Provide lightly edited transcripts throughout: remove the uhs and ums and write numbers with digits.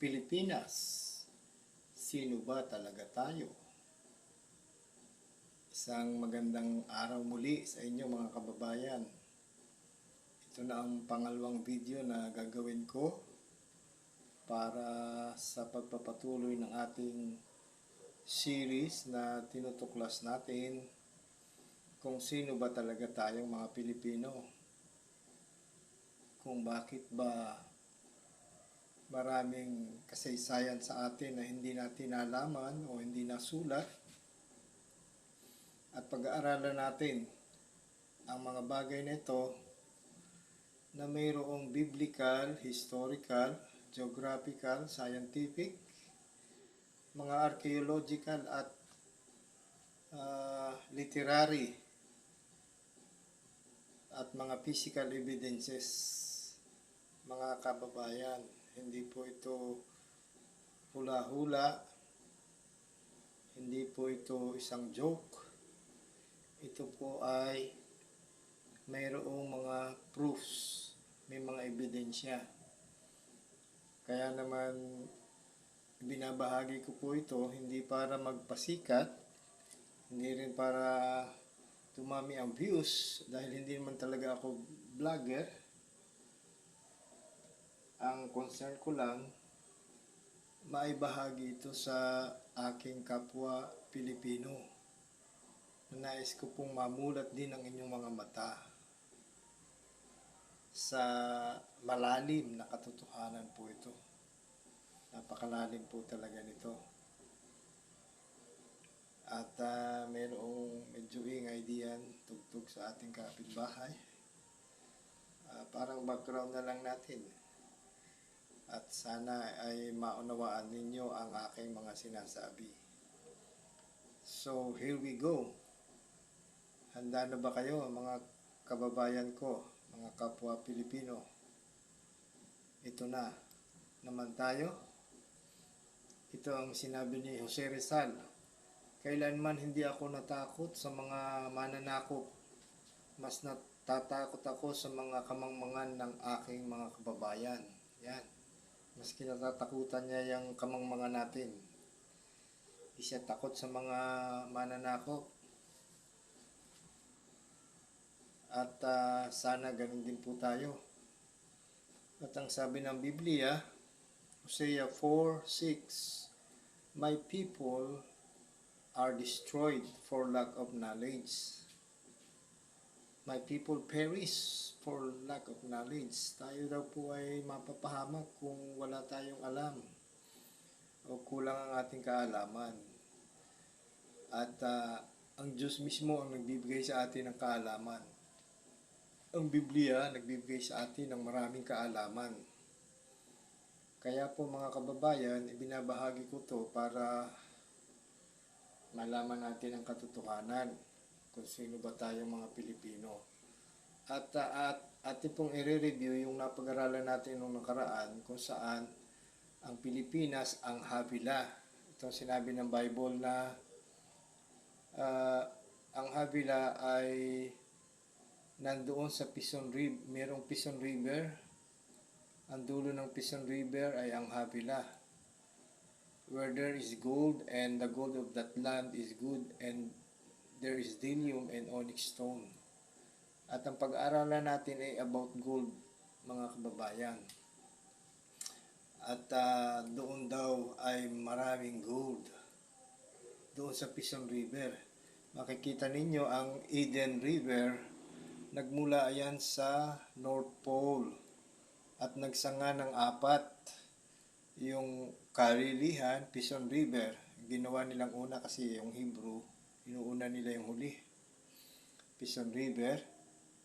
Pilipinas, sino ba talaga tayo? Isang magandang araw muli sa inyo mga kababayan. Ito na ang pangalawang video na gagawin ko para sa pagpapatuloy ng ating series na tinutuklas natin kung sino ba talaga tayong mga Pilipino. Kung bakit ba maraming kasaysayan sa atin na hindi natin nalaman o hindi nasulat, at pag-aaralan natin ang mga bagay na ito na mayroong biblical, historical, geographical, scientific, mga archaeological at literary at mga physical evidences. Mga kababayan, hindi po ito hula-hula, hindi po ito isang joke. Ito po ay mayroong mga proofs, may mga ebidensya. Kaya naman binabahagi ko po ito hindi para magpasikat, hindi rin para tumami ang views, dahil hindi naman talaga ako vlogger. Ang concern ko lang, maibahagi ito sa aking kapwa Pilipino. Nais ko pong mamulat din ang inyong mga mata sa malalim na katotohanan po ito. Napakalalim po talaga nito. At mayroong medyo ingay diyan, tugtog sa ating kapitbahay. Parang background na lang natin. At sana ay maunawaan ninyo ang aking mga sinasabi. So, here we go. Handa na ba kayo mga kababayan ko, mga kapwa Pilipino? Ito na naman tayo. Ito ang sinabi ni Jose Rizal: kailanman hindi ako natakot sa mga mananakop. Mas natatakot ako sa mga kamangmangan ng aking mga kababayan. Yan. Mas kinatatakutan niya yung kamangmangan natin. Hindi siya takot sa mga mananakop. At sana ganun din po tayo. At ang sabi ng Biblia, Hosea 4:6, my people are destroyed for lack of knowledge. My people perish for lack of knowledge. Tayo daw po ay mapapahamak kung wala tayong alam o kulang ang ating kaalaman. At ang Diyos mismo ang nagbibigay sa atin ng kaalaman. Ang Biblia nagbibigay sa atin ng maraming kaalaman. Kaya po mga kababayan, ibinabahagi ko to para malaman natin ang katotohanan kung sino ba tayong mga Pilipino. At atin pong i-review yung napag-aralan natin nung nakaraan kung saan ang Pilipinas ang Havila. Itong sinabi ng Bible na ang Havila ay nandoon sa Quezon River. Merong Quezon River. Ang dulo ng Quezon River ay ang Havila, where there is gold, and the gold of that land is good, and there is bdellium and onyx stone. At ang pag-aaralan natin ay about gold, mga kababayan. At doon daw ay maraming gold. Doon sa Quezon River. Makikita ninyo ang Eden River, nagmula ayan sa North Pole at nagsanga ng apat. Yung Karelihan, Quezon River, ginawa nilang una kasi yung Hebrew, inuuna nila yung huli. Quezon River,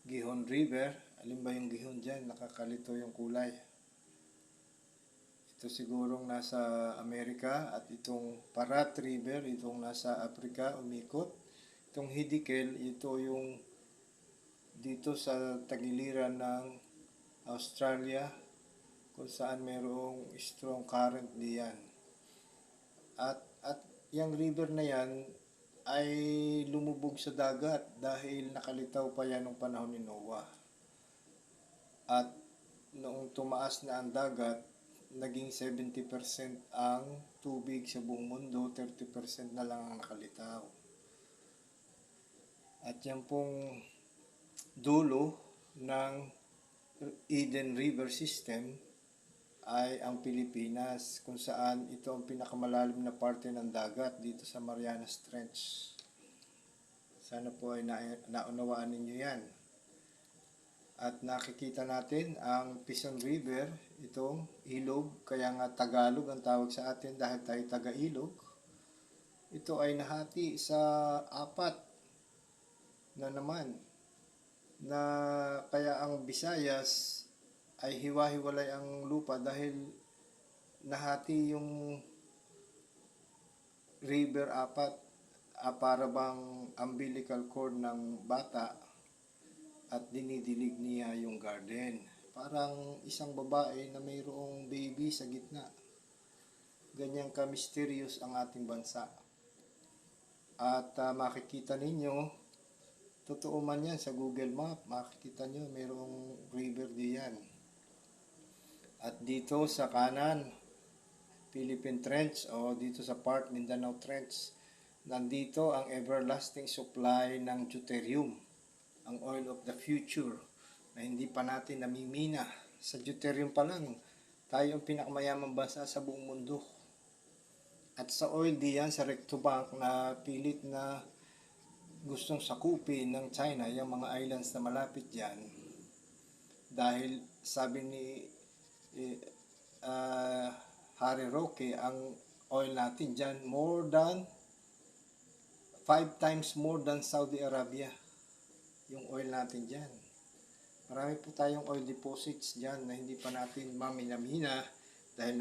Gihon River, alin ba yung Gihon dyan? Nakakalito yung kulay. Ito sigurong nasa Amerika, at itong Parat River, itong nasa Africa, umikot. Itong Hiddekel, ito yung dito sa tagiliran ng Australia, kung saan mayroong strong current diyan. At yung river na yan ay lumubog sa dagat dahil nakalitaw pa yan noong panahon ni Noah. At noong tumaas na ang dagat, naging 70% ang tubig sa buong mundo, 30% na lang ang nakalitaw. At yan pong dulo ng Eden River System ay ang Pilipinas, kung saan ito ang pinakamalalim na parte ng dagat dito sa Marianas Trench. Sana po ay naunawaan ninyo yan. At nakikita natin ang Quezon River, itong ilog, kaya nga Tagalog ang tawag sa atin dahil tayo taga-ilog. Ito ay nahati sa apat na naman, na kaya ang Visayas ay hiwa-hiwalay ang lupa dahil nahati yung river apat, para bang umbilical cord ng bata at dinidilig niya yung garden. Parang isang babae na mayroong baby sa gitna. Ganyan ka-mysterious ang ating bansa. At makikita ninyo, totoo man yan sa Google Map, makikita nyo mayroong river diyan. At dito sa kanan, Philippine Trench o dito sa part Mindanao Trench, nandito ang everlasting supply ng deuterium, ang oil of the future, na hindi pa natin namimina. Sa deuterium pa lang, tayo ang pinakamayamang bansa sa buong mundo. At sa oil diyan, sa Recto Bank na pilit na gustong sakupin ng China, yung mga islands na malapit dyan. Dahil sabi ni Harry Roque, ang oil natin dyan, more than 5 times more than Saudi Arabia. Yung oil natin dyan. Marami po tayong oil deposits dyan na hindi pa natin maminamina dahil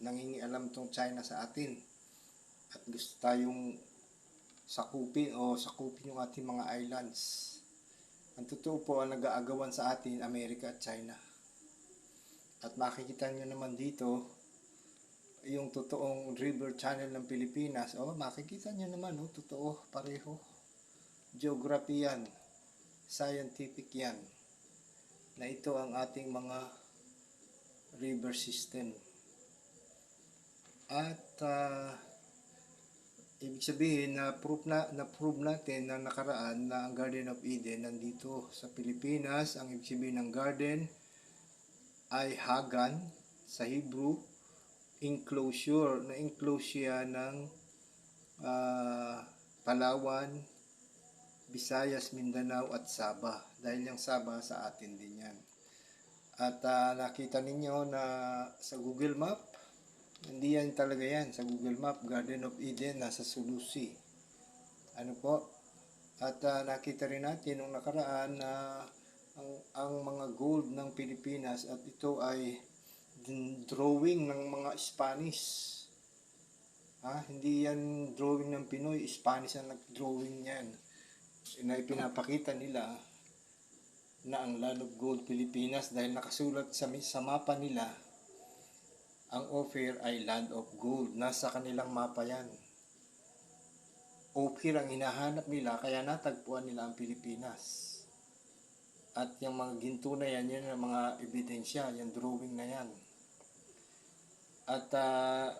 nangingialam tong China sa atin. At gusto tayong sakupin yung ating mga islands. Ang totoo po, ang nag-aagawan sa atin, Amerika at China. At makikita nyo naman dito, yung totoong river channel ng Pilipinas. Makikita nyo naman, totoo, pareho. Geography yan. Scientific yan, na ito ang ating mga river system. At ibig sabihin na prove natin na nakaraan na ang Garden of Eden nandito sa Pilipinas. Ang ibig sabihin ng garden ay Hagan sa Hebrew, enclosure, na enclose siya ng Palawan, Visayas, Mindanao at Sabah, dahil yung Sabah sa atin din yan. At nakita ninyo na sa Google Map, hindi yan talaga yan. Sa Google Map, Garden of Eden nasa Sulusi. Ano po? At nakita rin natin nung nakaraan na ang mga gold ng Pilipinas, at ito ay drawing ng mga Spanish. Hindi yan drawing ng Pinoy, Spanish ang nag-drawing yan. Na ipinapakita nila na ang Land of Gold Pilipinas, dahil nakasulat sa mapa nila, ang Ophir ay Land of Gold. Nasa kanilang mapa yan. Ophir ang hinahanap nila, kaya natagpuan nila ang Pilipinas. At yung mga ginto na yan, yun ang mga ebidensya, yung drawing na yan. At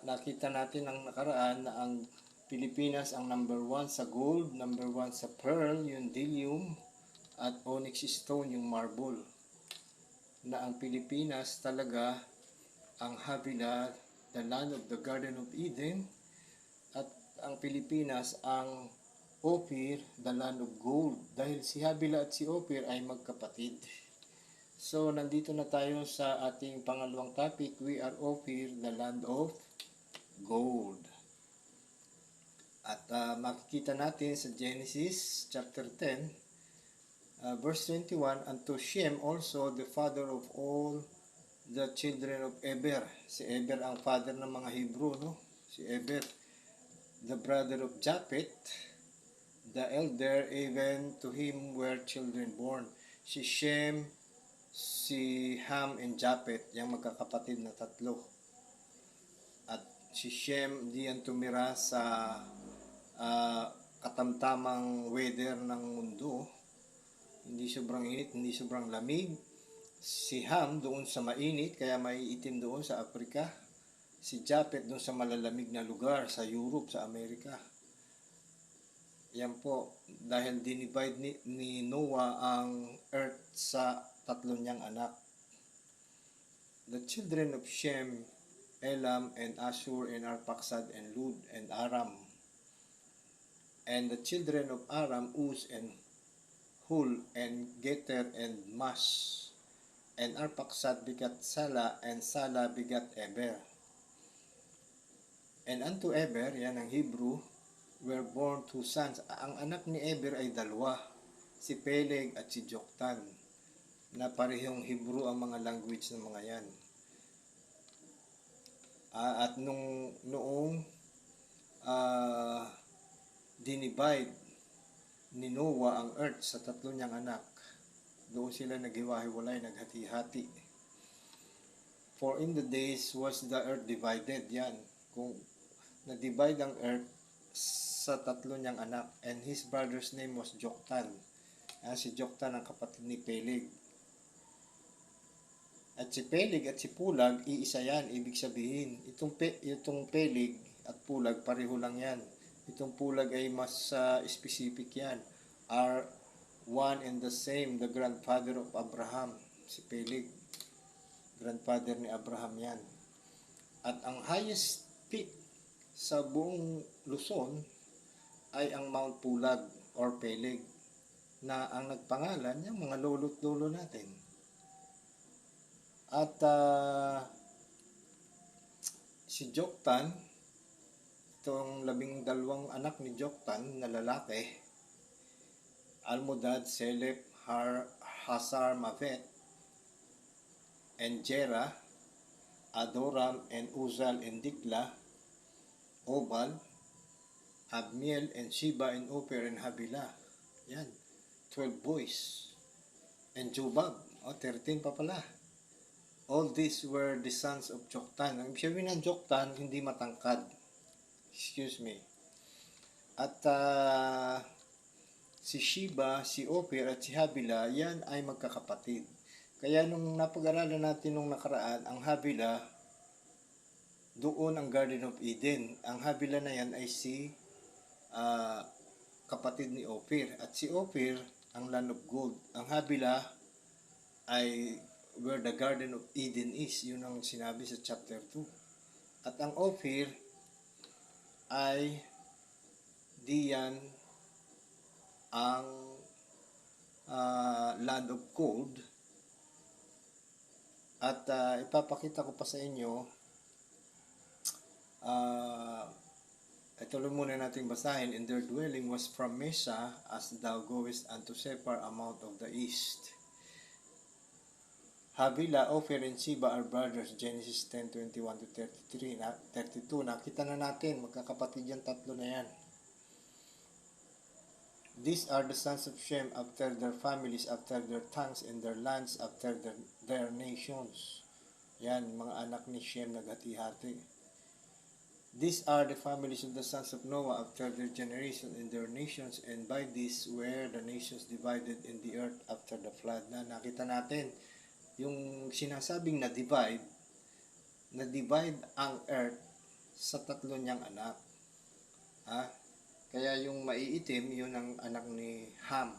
nakita natin ang nakaraan na ang Pilipinas ang number 1 sa gold, number 1 sa pearl, yung dillium, at onyx stone, yung marble. Na ang Pilipinas talaga ang Havilah, the land of the Garden of Eden, at ang Pilipinas ang Ophir, the land of gold, dahil si Havilah at si Ophir ay magkapatid. So, nandito na tayo sa ating pangalawang topic. We are Ophir, the land of gold. At makikita natin sa Genesis chapter 10, verse 21, and to Shem also, the father of all the children of Eber. Si Eber ang father ng mga Hebrew, no? Si Eber, the brother of Japheth, the elder, even to him were children born. Si Shem, si Ham, and Japheth, yung magkakapatid na tatlo. At si Shem, diyan tumira sa katamtamang weather ng mundo. Hindi sobrang init, hindi sobrang lamig. Si Ham doon sa mainit, kaya maiitim doon sa Africa. Si Japet doon sa malalamig na lugar sa Europe, sa Amerika. Yan po, dahil dinivide ni Noah ang earth sa tatlo niyang anak. The children of Shem, Elam, and Ashur, and Arphaxad, and Lud, and Aram. And the children of Aram, Uz, and Hul, and Geter, and Mash. And Arphaxad begat Sala, and Sala begat Eber. And unto Eber, yan ang Hebrew, were born two sons. Ang anak ni Eber ay dalawa, si Peleg at si Joktan, na parehong Hebrew ang mga language ng mga yan. At noong dinivide ni Noah ang earth sa tatlo niyang anak, doon sila naghiwa-hiwalay, naghati-hati. For in the days was the earth divided, yan. Kung na-divide ang earth sa tatlo niyang anak, and his brother's name was Joktan. Si Joktan ang kapatid ni Peleg. At si Peleg at si Pulag, iisa yan. Ibig sabihin, itong Peleg at Pulag, pareho lang yan. Itong Pulag ay mas specific yan. Are one and the same, the grandfather of Abraham. Si Peleg, grandfather ni Abraham yan. At ang highest peak sa buong Luzon ay ang Mount Pulag or Peleg, na ang nagpangalan yung mga lolo't lolo natin. At si Joktan, itong 12 anak ni Joktan na lalaki, Almodad, Selep, Hasar, Mavet, and Jera, Adoram, and Uzal, and Dikla, Obal, Abmiel, and Sheba, and Oper, and Habila. Yan, 12 boys. And Jubab, 13 pa pala. All these were the sons of Joktan. Ang sabihin ng Joktan, hindi matangkad. Excuse me. At si Sheba, si Oper, at si Habila, yan ay magkakapatid. Kaya nung napag-aralan natin nung nakaraan, ang Habila, doon ang Garden of Eden. Ang Habila na yan ay si kapatid ni Ophir. At si Ophir, ang land of gold. Ang Habila ay where the Garden of Eden is. Yun ang sinabi sa chapter 2. At ang Ophir ay diyan ang land of gold. At ipapakita ko pa sa inyo, ituloy muna natin basahin. And their dwelling was from Mesa, as thou goest unto Sephar, a mount of the east. Habila, Ophir, and Sheba are brothers. Genesis 10:21-32. Nakita na natin, magkakapatid yan, tatlo na yan. These are the sons of Shem after their families, after their tongues, and their lands after their nations. Yan, mga anak ni Shem naghati-hati. These are the families of the sons of Noah after their generation and their nations, and by this were the nations divided in the earth after the flood. Na nakita natin, yung sinasabing na-divide ang earth sa tatlo niyang anak. Kaya yung maiitim, yun ang anak ni Ham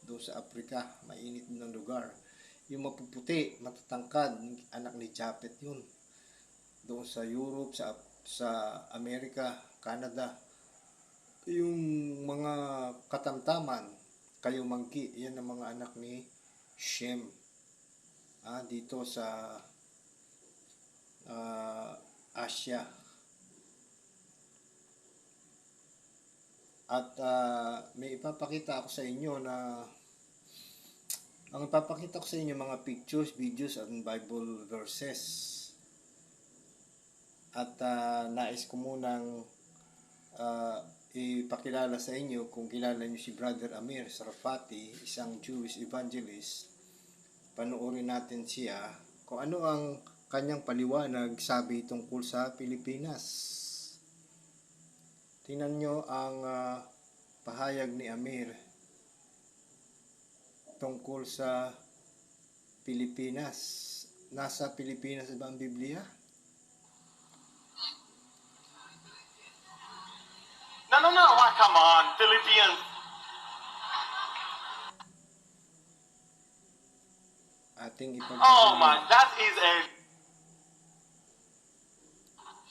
doon sa Africa, mainit ng lugar. Yung mapuputi, matatangkad, anak ni Japet yun. Doon sa Europe, sa Amerika, Canada. Yung mga katamtaman, kayumangki, yan ang mga anak ni Shem. Dito sa Asia. At may ipapakita ako sa inyo na ang ipapakita ko sa inyo mga pictures, videos, at Bible verses. At nais ko munang ipakilala sa inyo, kung kilala niyo si Brother Amir Sarfati, isang Jewish evangelist. Panoorin natin siya kung ano ang kanyang paliwanag sabi tungkol sa Pilipinas. Tingnan nyo ang pahayag ni Amir tungkol sa Pilipinas. Nasa Pilipinas ba ang Biblia? No. Come on. Philippians. Ating Oh my, ipagpatuloy. that is a...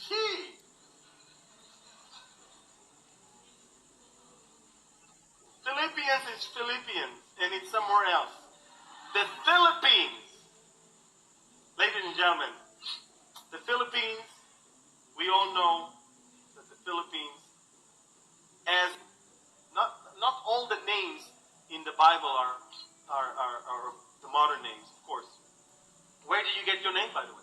Gee. Philippians is Philippians, and it's somewhere else. The Philippines. Ladies and gentlemen, the Philippines, we all know that the Philippines, as not all the names in the Bible are the modern names, of course. Where did you get your name, by the way?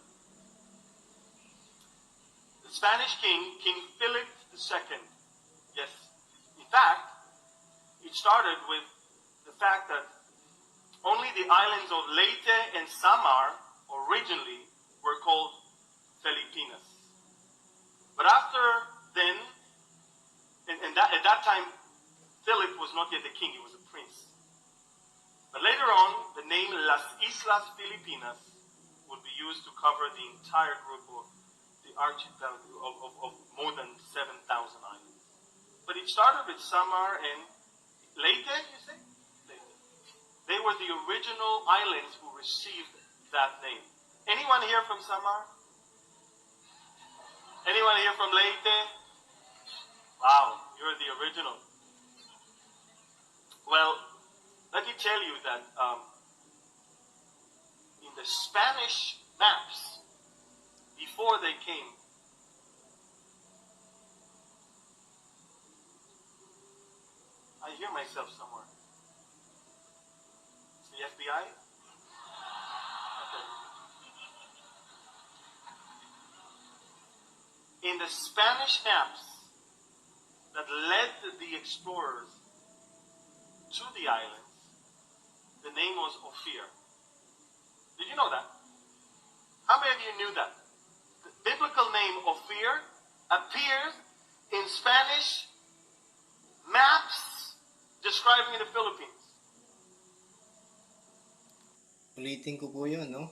The Spanish king, King Philip II. Yes. In fact, it started with the fact that only the islands of Leyte and Samar originally were called Filipinas. But after then, at that time, Philip was not yet a king, he was a prince. But later on, the name Las Islas Filipinas would be used to cover the entire group of the archipelago of more than 7,000 islands. But it started with Samar and Leyte, you say? Leyte. They were the original islands who received that name. Anyone here from Samar? Anyone here from Leyte? Wow, you're the original. Well, let me tell you that in the Spanish maps, before they came, I hear myself somewhere. It's the FBI? Okay. In the Spanish maps that led the explorers to the islands, the name was Ophir. Did you know that? How many of you knew that? The biblical name Ophir appears in Spanish maps describing the Philippines. Ulitin ko po yun, no?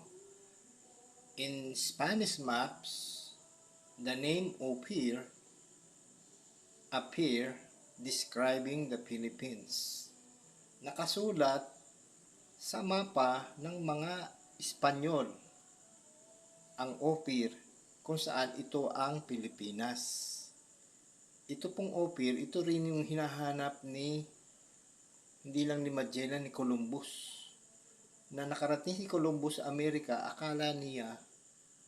In Spanish maps, the name Ophir appear describing the Philippines. Nakasulat sa mapa ng mga Espanyol ang Ophir kung saan ito ang Pilipinas. Ito pong Ophir, ito rin yung hinahanap hindi lang ni Magellan, ni Columbus. Na nakarating si Columbus sa Amerika, akala niya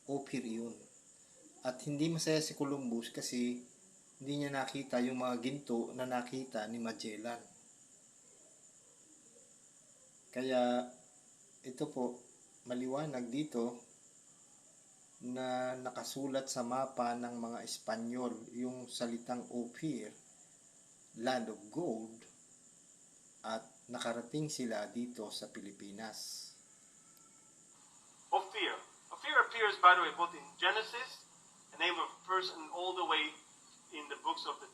Ophir yun. At hindi masaya si Columbus kasi hindi niya nakita yung mga ginto na nakita ni Magellan. Kaya ito po, maliwanag dito na nakasulat sa mapa ng mga Espanyol yung salitang Ophir, land of gold, at nakarating sila dito sa Pilipinas. Ophir. Ophir appears, by the way, both in Genesis, the name of a person, all the way in the books of the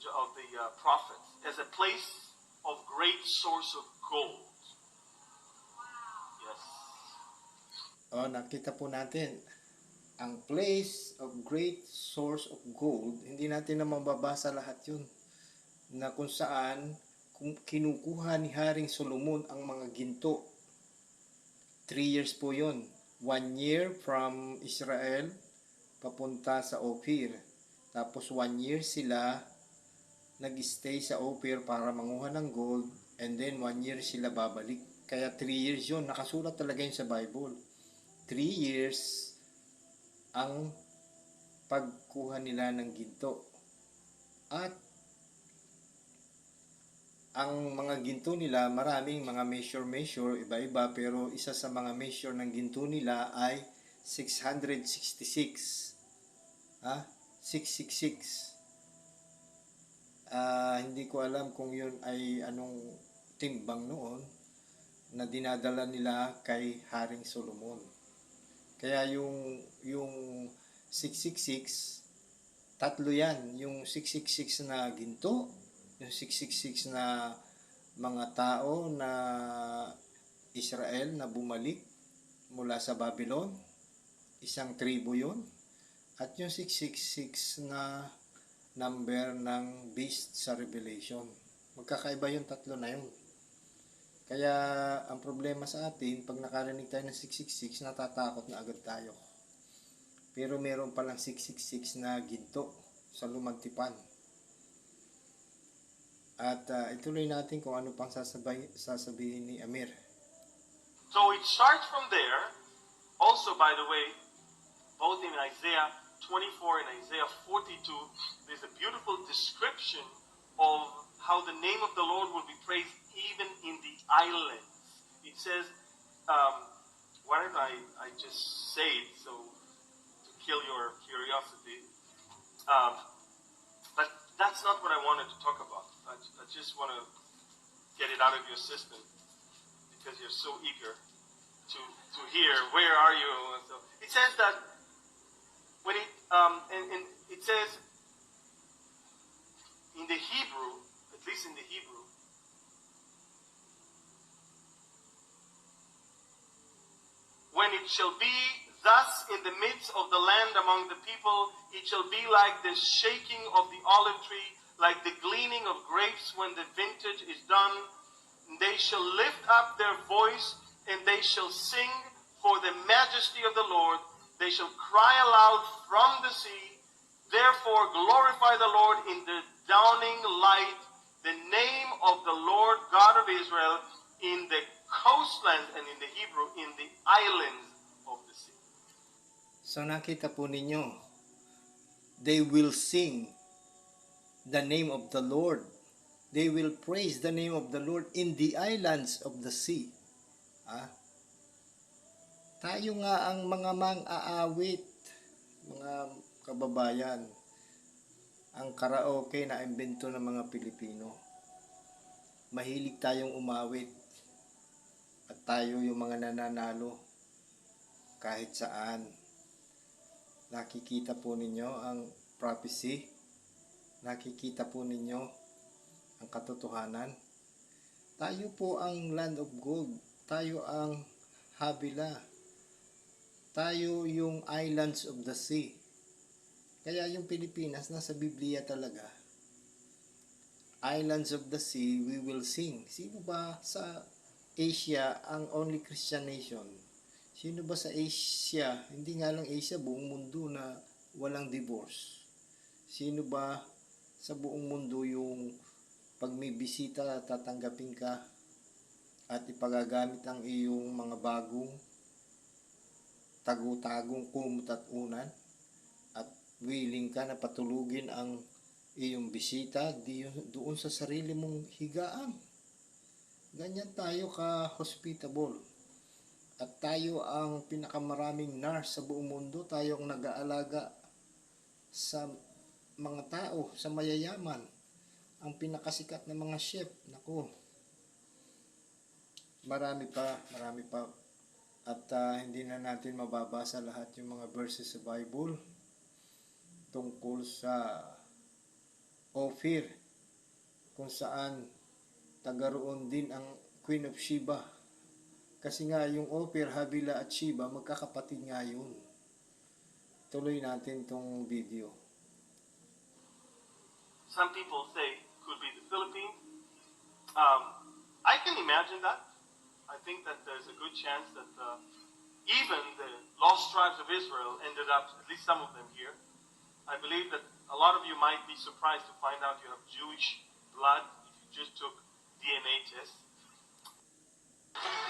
prophets, as a place of great source of gold. Yes. Nakita po natin ang place of great source of gold. Hindi natin na mababasa lahat yun, na kung saan kinukuha ni Haring Solomon ang mga ginto. 3 years po yun. 1 year from Israel papunta sa Ophir. Tapos 1 year sila nag-stay sa Ophir para manguha ng gold, and then 1 year sila babalik. Kaya 3 years yun. Nakasulat talaga yun sa Bible. 3 years ang pagkuha nila ng ginto. At ang mga ginto nila, maraming mga measure, iba-iba, pero isa sa mga measure ng ginto nila ay 666. 666. Hindi ko alam kung yun ay anong timbang noon na dinadala nila kay Haring Solomon. Kaya yung 666, tatlo yan. Yung 666 na ginto, yung 666 na mga tao na Israel na bumalik mula sa Babylon, isang tribo yun. At yung 666 na number ng beast sa Revelation. Magkakaiba yung tatlo na yun. Kaya ang problema sa atin, pag nakarinig tayo ng 666, natatakot na agad tayo. Pero meron palang 666 na ginto sa lumantipan. At ituloy natin kung ano pang sasabihin ni Amir. So it starts from there. Also, by the way, both in Isaiah 24 and Isaiah 42, there's a beautiful description of how the name of the Lord will be praised even in the islands. It says, why don't I just say it so to kill your curiosity? But that's not what I wanted to talk about. I just want to get it out of your system because you're so eager to hear where are you. So it says that when and it says in the Hebrew, at least in the Hebrew, when it shall be thus in the midst of the land among the people, it shall be like the shaking of the olive tree, like the gleaning of grapes when the vintage is done. They shall lift up their voice, and they shall sing for the majesty of the Lord. They shall cry aloud from the sea. Therefore glorify the Lord in the dawning light, the name of the Lord God of Israel in the coastlands, and in the Hebrew, in the islands of the sea. So nakita po ninyo, they will sing the name of the Lord. They will praise the name of the Lord in the islands of the sea. Tayo nga ang mga mang-aawit, mga kababayan. Ang karaoke na imbento ng mga Pilipino. Mahilig tayong umawit. At tayo yung mga nananalo kahit saan. Nakikita po ninyo ang prophecy. Nakikita po ninyo ang katotohanan. Tayo po ang land of gold. Tayo ang Havilah. Tayo yung islands of the sea. Kaya yung Pilipinas nasa Biblia talaga. Islands of the sea, we will sing. Sino ba sa Asia ang only Christian nation? Sino ba sa Asia, hindi nga lang Asia, buong mundo na walang divorce? Sino ba sa buong mundo yung pag may bisita, tatanggapin ka at ipagagamit ang iyong mga bagong tagu-tagong kumot at unan at willing ka na patulugin ang iyong bisita doon sa sarili mong higaan. Ganyan tayo ka-hospitable. At tayo ang pinakamaraming nurse sa buong mundo. Tayo ang nag-aalaga sa mga tao, sa mayayaman. Ang pinakasikat na mga chef. Naku, marami pa. At hindi na natin mababasa lahat yung mga verses sa Bible tungkol sa Ophir, kung saan tagaroon din ang Queen of Sheba. Kasi nga yung Ophir, Havilah at Sheba, magkakapatid nga yun. Tuloy natin tong video. Some people say it could be the Philippines. I can imagine that. I think that there's a good chance that even the lost tribes of Israel ended up, at least some of them here. I believe that a lot of you might be surprised to find out you have Jewish blood if you just took DNA tests.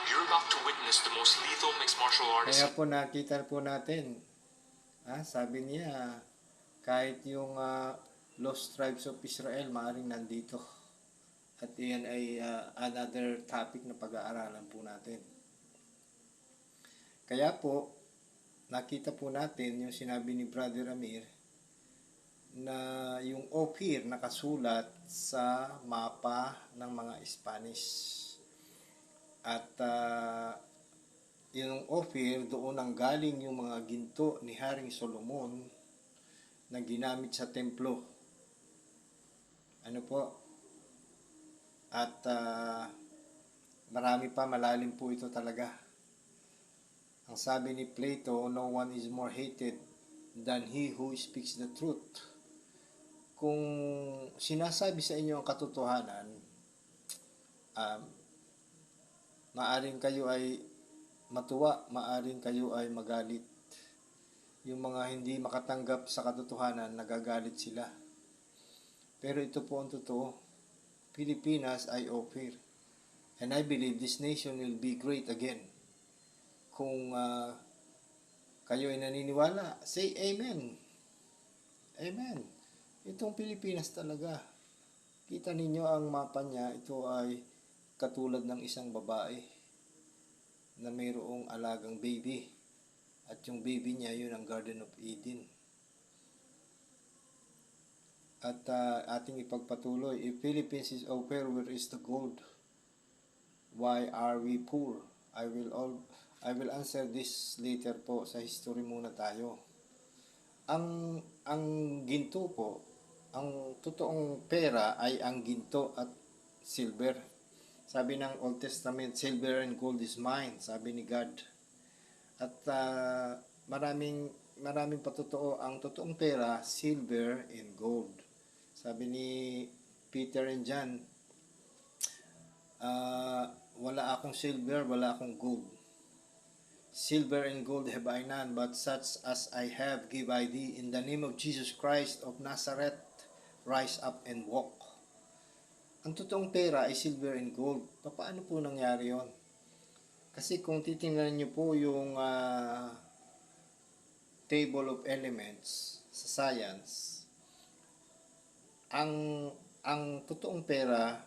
You're about to witness the most lethal mixed martial artist. Kaya po nakita po natin, sabi niya, kahit yung lost tribes of Israel, maaaring nandito. At yan ay another topic na pag-aaralan po natin. Kaya po, nakita po natin yung sinabi ni Brother Amir na yung Ophir nakasulat sa mapa ng mga Spanish. At yung Ophir, doon ang galing yung mga ginto ni Haring Solomon na ginamit sa templo. Ano po? At marami pa, malalim po ito talaga. Ang sabi ni Plato, no one is more hated than he who speaks the truth. Kung sinasabi sa inyo ang katotohanan, um, maaring kayo ay matuwa, maaring kayo ay magalit. Yung mga hindi makatanggap sa katotohanan, nagagalit sila. Pero ito po ang totoo. Pilipinas ay offer. And I believe this nation will be great again. Kung kayo ay naniniwala, say amen. Amen. Itong Pilipinas talaga. Kita ninyo ang mapa niya, ito ay katulad ng isang babae na mayroong alagang baby. At yung baby niya, yun ang Garden of Eden. At ating ipagpatuloy, if Philippines is offer, where is the gold? Why are we poor? I will answer this later po. Sa history muna tayo. Ang ginto po, ang totoong pera ay ang ginto at silver. Sabi ng Old Testament, silver and gold is mine, sabi ni God. At maraming patotoo, ang totoong pera, silver and gold. Sabi ni Peter and John, wala akong silver, wala akong gold. Silver and gold have I none, but such as I have give I thee. In the name of Jesus Christ of Nazareth, rise up and walk. Ang totoong pera ay silver and gold. Paano po nangyari yon? Kasi kung titingnan niyo po yung table of elements sa science, ang totoong pera,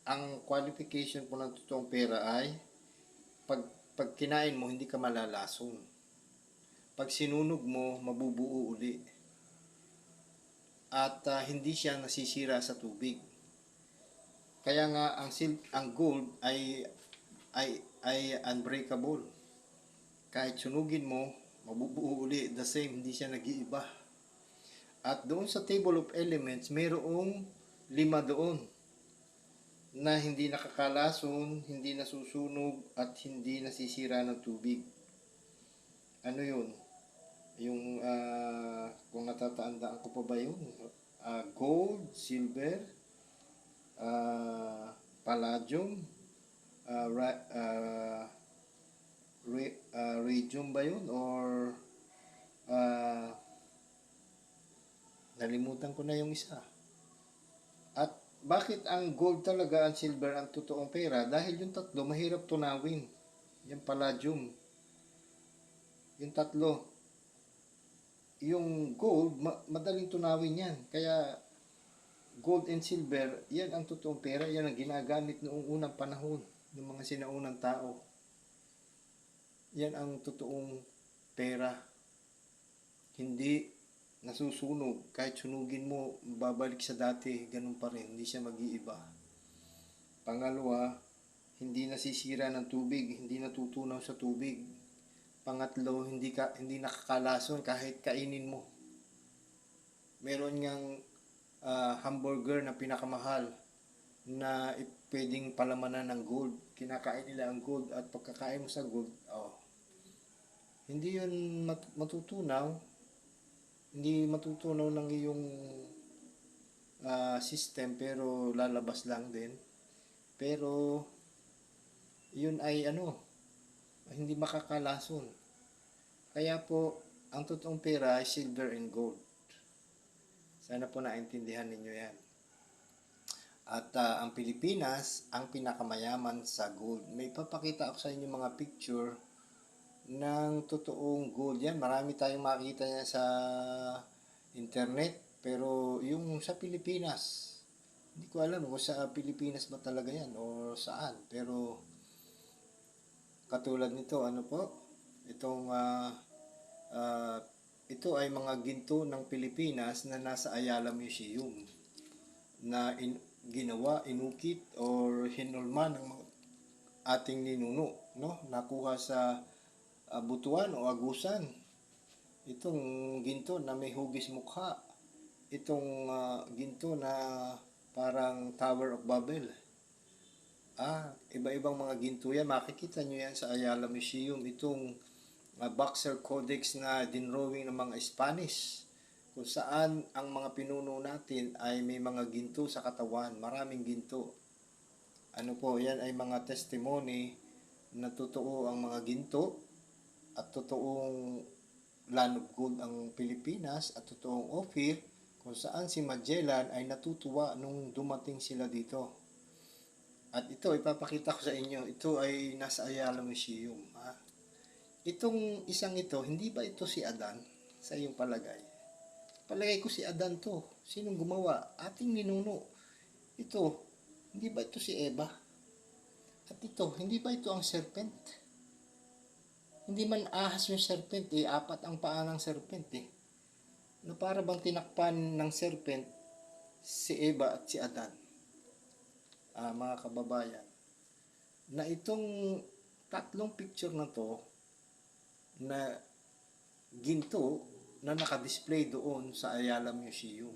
ang qualification po ng totoong pera ay pag kinain mo, hindi ka malalason. Pag sinunog mo, mabubuo uli. At hindi siya nasisira sa tubig. Kaya nga ang gold ay unbreakable. Kahit sunugin mo, mabubuo uli, the same, hindi siya nag-iiba. At doon sa table of elements, mayroong 5 doon na hindi nakakalason, hindi nasusunog, at hindi nasisira ng tubig. Ano yun? Yung, kung natatandaan ko pa ba yun? Gold, silver, palladium, radium ba yun? Or nalimutan ko na yung isa. At bakit ang gold talaga, ang silver, ang totoong pera? Dahil yung tatlo, mahirap tunawin. Yung palladium. Yung tatlo. Yung gold, madaling tunawin yan. Kaya, gold and silver, yan ang totoong pera. Yan ang ginagamit noong unang panahon ng mga sinaunang tao. Yan ang totoong pera. Hindi nasusunog. Kahit sunugin mo, babalik sa dati, ganun pa rin. Hindi siya mag-iiba. Pangalawa, hindi nasisira ng tubig, hindi natutunaw sa tubig. Pangatlo, hindi nakakalason kahit kainin mo. Meron ngang hamburger na pinakamahal na pwedeng palamanan ng gold. Kinakain nila ang gold at pagkakain mo sa gold, hindi yun matutunaw. Hindi matutunaw ng iyong system, pero lalabas lang din. Pero yun ay hindi makakalason. Kaya po, ang totoong pera ay silver and gold. Sana po naintindihan ninyo yan. At ang Pilipinas, ang pinakamayaman sa gold. May papakita ako sa inyo mga picture ng totoong gold. Yan, marami tayong makikita niya sa internet. Pero yung sa Pilipinas, hindi ko alam kung sa Pilipinas ba talaga yan o saan. Pero katulad nito, itong ito ay mga ginto ng Pilipinas na nasa Ayala Museum na ginawa, inukit or hinulma ng ating ninuno, nakuha sa Butuan o Agusan. Itong ginto na may hugis mukha, itong ginto na parang Tower of Babel. Iba-ibang mga ginto yan, makikita nyo yan sa Ayala Museum. Itong Boxer Codex na dinrawing ng mga Spanish, kung saan ang mga pinuno natin ay may mga ginto sa katawan, maraming ginto. Ano po, yan ay mga testimony na totoo ang mga ginto at totoong land of gold ang Pilipinas at totoong Ophir, kung saan si Magellan ay natutuwa nung dumating sila dito. At ito, ipapakita ko sa inyo, ito ay nasa Ayala Museum. Ha? Itong isang ito, hindi ba ito si Adan sa iyong palagay? Palagay ko si Adan to. Sinong gumawa? Ating ninuno. Ito, hindi ba ito si Eva? At ito, hindi ba ito ang serpent? Hindi man ahas yung serpent eh, apat ang paa ng serpent eh. Na para bang tinakpan ng serpent si Eva at si Adan. Mga kababayan, na itong tatlong picture na to, na ginto na nakadisplay doon sa Ayala Museum.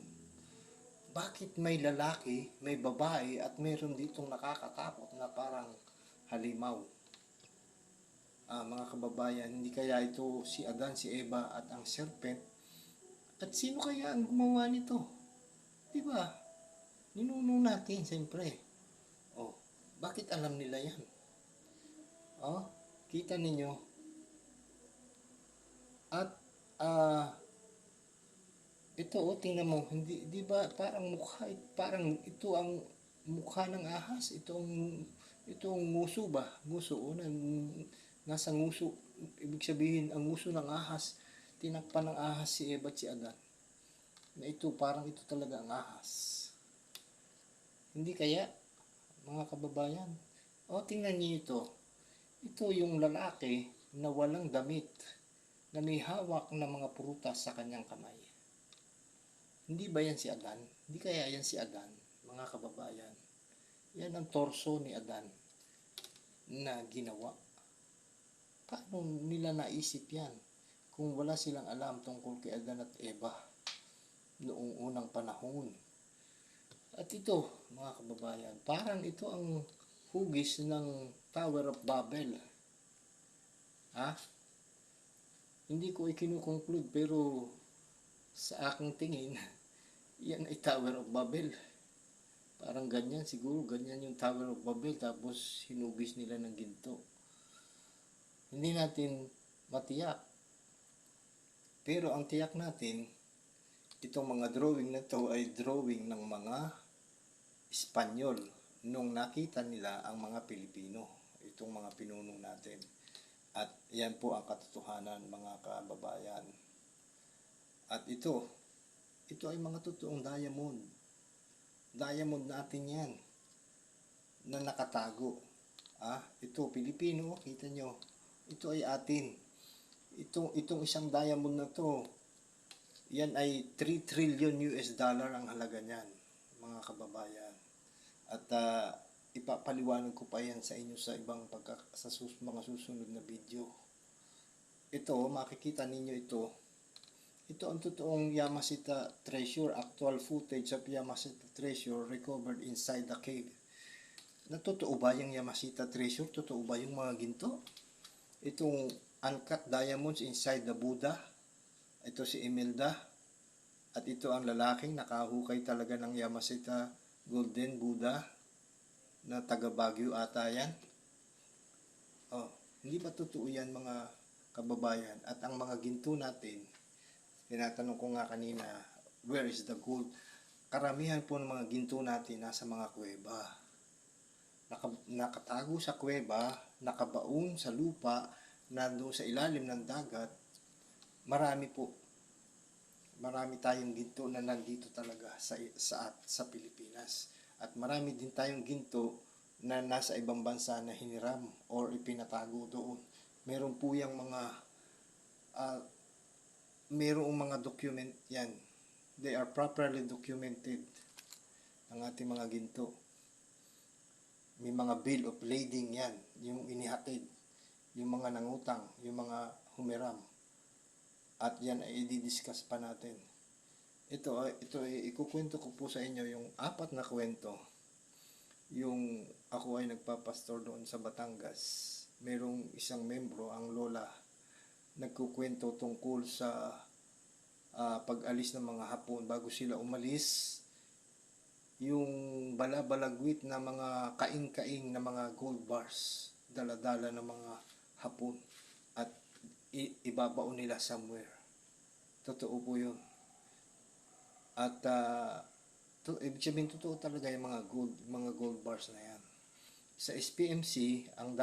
Bakit may lalaki, may babae, at meron ditong nakakatakot na parang halimaw? Mga kababayan, hindi kaya ito si Adan, si Eva at ang serpent? At sino kaya ang gumawa nito? Diba? Ninuno natin, siyempre. Bakit alam nila yan? Kita ninyo? At ito tingnan mo, hindi di ba parang mukha, parang ito ang mukha ng ahas, itong nguso ba? Nguso nasa nguso, ibig sabihin ang nguso ng ahas, tinakpan ng ahas si Eva at si Adan. Na ito parang ito talaga ang ahas. Hindi kaya, mga kababayan? Tingnan niyo ito. Ito yung lalaki na walang damit, na may hawak na mga prutas sa kanyang kamay. Hindi ba yan si Adan? Hindi kaya yan si Adan, mga kababayan? Yan ang torso ni Adan na ginawa. Paano nila naisip yan kung wala silang alam tungkol kay Adan at Eva noong unang panahon? At ito, mga kababayan, parang ito ang hugis ng Tower of Babel. Hindi ko ikinukonclude, pero sa aking tingin, yan ay Tower of Babel. Parang ganyan, siguro ganyan yung Tower of Babel, tapos hinugis nila ng ginto. Hindi natin matiyak. Pero ang tiyak natin, itong mga drawing na to ay drawing ng mga Espanyol nung nakita nila ang mga Pilipino, itong mga pinuno natin. At yan po ang katotohanan, mga kababayan. At ito ay mga totoong diamond. Diamond natin yan na nakatago. Ito, Pilipino, kita nyo. Ito ay atin. Itong isang diamond na to, yan ay 3 trillion US dollar ang halaga niyan, mga kababayan. At ipapaliwanag ko pa yan sa inyo sa ibang mga susunod na video. Ito, makikita ninyo ito. Ito ang totoong Yamashita treasure, actual footage of Yamashita treasure recovered inside the cave. Totoo ba yung Yamashita treasure? Totoo ba yung mga ginto? Itong uncut diamonds inside the Buddha. Ito si Imelda. At ito ang lalaking nakahukay talaga ng Yamashita Golden Buddha na taga Baguio ata yan. Hindi ba totoo yan, mga kababayan? At ang mga ginto natin, tinatanong ko nga kanina, where is the gold? Karamihan po ng mga ginto natin nasa mga kuweba. Nakatago sa kuweba, nakabaon sa lupa, nando sa ilalim ng dagat. Marami tayong ginto na nandito talaga sa Pilipinas. At marami din tayong ginto na nasa ibang bansa na hiniram or ipinatago doon. Meron po yung merong mga document yan. They are properly documented, ang ating mga ginto. May mga bill of lading yan, yung inihatid, yung mga nangutang, yung mga humiram. At yan ay i-discuss pa natin. Ito ikukwento ko po sa inyo yung 4 na kwento. Yung ako ay nagpapastor doon sa Batangas. Merong isang membro, ang lola, nagkukwento tungkol sa pag-alis ng mga Hapon. Bago sila umalis, yung balabalagwit na mga kaing-kaing na mga gold bars, dala-dala ng mga Hapon, at ibabaon nila somewhere. Totoo po yun. At ibig sabihin, totoo talaga yung mga gold bars na yan. Sa SPMC, ang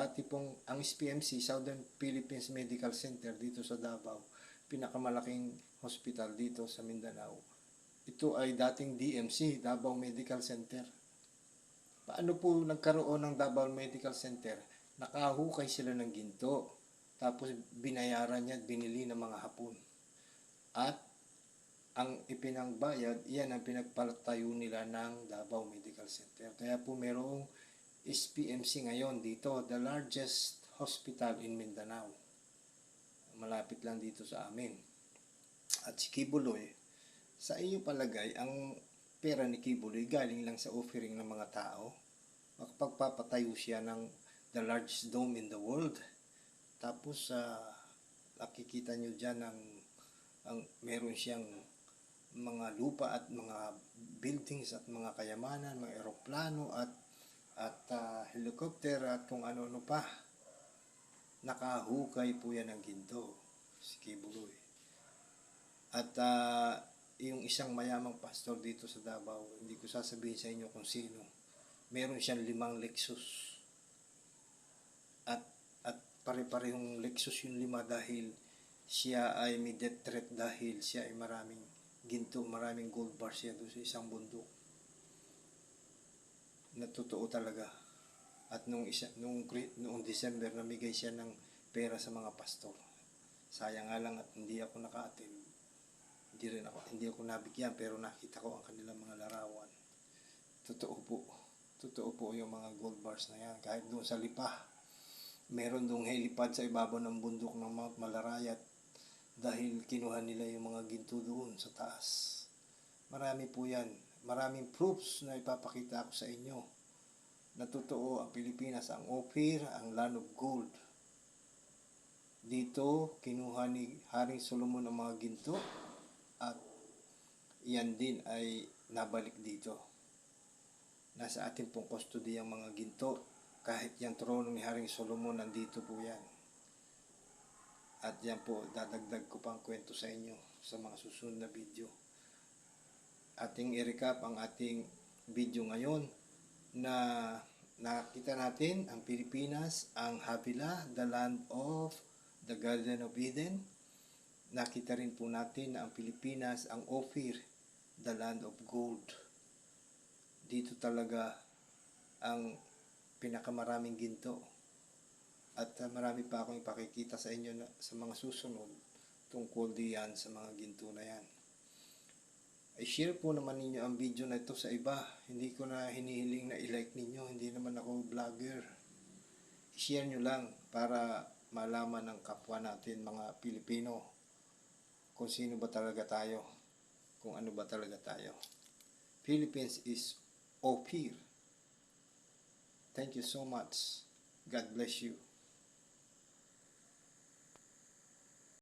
SPMC, Southern Philippines Medical Center dito sa Davao, pinakamalaking hospital dito sa Mindanao. Ito ay dating DMC, Davao Medical Center. Paano po nagkaroon ng Davao Medical Center? Nakahukay sila ng ginto, tapos binayaran niya at binili ng mga Hapon. At ang ipinangbayad, iyan ang pinagpatayo nila ng Davao Medical Center. Kaya po merong SPMC ngayon dito, the largest hospital in Mindanao. Malapit lang dito sa amin. At si Kibuloy, sa iyo palagay, ang pera ni Kibuloy galing lang sa offering ng mga tao. Makapagpapatayo siya ng the largest dome in the world. Tapos, nakikita nyo dyan meron siyang mga lupa at mga buildings at mga kayamanan, mga eroplano at helicopter at kung ano-ano pa. Nakahukay po yan ng ginto, si Kibuloy. At yung isang mayamang pastor dito sa Davao, hindi ko sasabihin sa inyo kung sino, meron siyang 5 Lexus. At pare-parehong Lexus yung 5 dahil siya ay may death threat dahil siya ay maraming ginto, maraming gold bars siya doon sa isang bundok. Natotoo talaga. At noong December, namigay siya ng pera sa mga pastor. Sayang nga lang at hindi ako naka-attend. Hindi ako nabigyan, pero nakita ko ang kanilang mga larawan. Totoo po yung mga gold bars na yan. Kahit doon sa Lipa, meron doong helipad sa ibabaw ng bundok ng Mount Malarayat dahil kinuha nila yung mga ginto doon sa taas. Marami po yan. Maraming proofs na ipapakita ko sa inyo na totoo ang Pilipinas, ang Ophir, ang Land of Gold. Dito, kinuha ni Haring Solomon ang mga ginto at yan din ay nabalik dito. Nasa atin pong custody ang mga ginto. Kahit yung trono ni Haring Solomon, nandito po yan. At yan po, dadagdag ko pang kwento sa inyo sa mga susunod na video. Ating i-recap ang ating video ngayon na nakita natin ang Pilipinas, ang Havilah, the land of the Garden of Eden. Nakita rin po natin na ang Pilipinas, ang Ophir, the land of gold. Dito talaga ang pinakamaraming ginto. At marami pa akong ipakikita sa inyo sa mga susunod tungkol diyan sa mga ginto na yan. I-share po naman ninyo ang video na ito sa iba. Hindi ko na hinihiling na i-like ninyo. Hindi naman ako vlogger. I-share nyo lang para malaman ng kapwa natin mga Pilipino kung sino ba talaga tayo. Kung ano ba talaga tayo. Philippines is Ophir. Thank you so much. God bless you.